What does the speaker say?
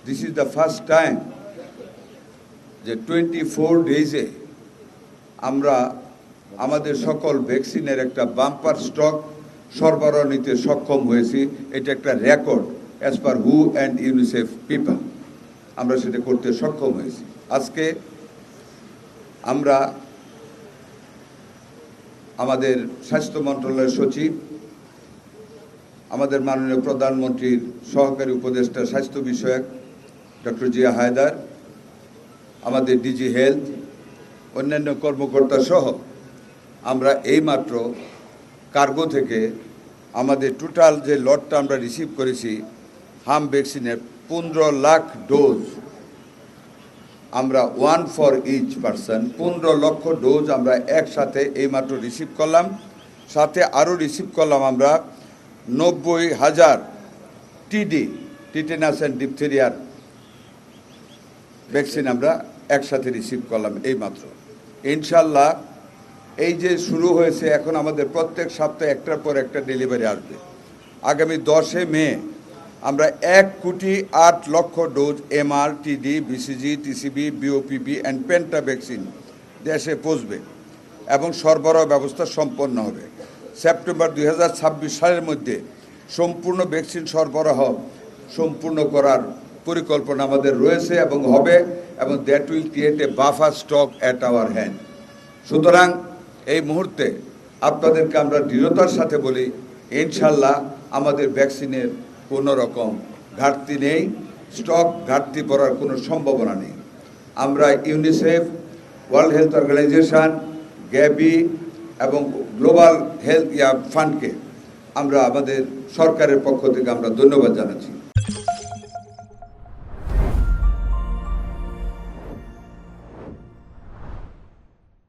This is the first time যে 24 ডেজে আমরা আমাদের সকল ভ্যাকসিনের একটা বাম্পার স্টক সরবরাহ নিতে সক্ষম হয়েছি। এটা একটা record as per who and UNICEF people, আমরা সেটা করতে সক্ষম হয়েছি। আজকে আমরা আমাদের স্বাস্থ্য মন্ত্রণালয়ের সচিব, আমাদের মাননীয় প্রধানমন্ত্রীর সহকারী উপদেষ্টা স্বাস্থ্য বিষয়ক ডক্টর জিয়া হায়দার, আমাদের ডিজি হেলথ, অন্যান্য কর্মকর্তা সহ আমরা এইমাত্র কার্গো থেকে আমাদের টোটাল যে লটটা আমরা রিসিভ করেছি হাম ভ্যাকসিনের 15 লাখ ডোজ, আমরা 1 ফর ইচ পারসন 15 লক্ষ ডোজ আমরা একসাথে এইমাত্র রিসিভ করলাম। সাথে আরও রিসিভ করলাম আমরা 90,000 টিডি, টিটেনাস অ্যান্ড ডিপথেরিয়ার ভ্যাকসিন আমরা একসাথে রিসিভ করলাম এইমাত্র। ইনশাল্লাহ এই যে শুরু হয়েছে, এখন আমাদের প্রত্যেক সপ্তাহে একটার পর একটা ডেলিভারি আসবে। আগামী 10 মে আমরা 1,08,00,000 dose MR, TD, BCG, TCB, BOPB and penta vaccine দেশে পৌঁছবে এবং সরবরাহ ব্যবস্থা সম্পন্ন হবে। সেপ্টেম্বর 2026 সালের মধ্যে সম্পূর্ণ ভ্যাকসিন সরবরাহ সম্পূর্ণ করার পরিকল্পনা আমাদের রয়েছে এবং হবে, এবং that will create a buffer stock at our hand. সুতরাং এই মুহূর্তে আপনাদেরকে আমরা দৃঢ়তার সাথে বলি, ইনশাল্লাহ আমাদের ভ্যাকসিনের কোনো রকম ঘাটতি নেই, স্টক ঘাটতি পড়ার কোনো সম্ভাবনা নেই। আমরা UNICEF, world health organisation, Gavi এবং গ্লোবাল হেলথ ফান্ডকে আমরা আমাদের সরকারের পক্ষ থেকে আমরা ধন্যবাদ জানাচ্ছি।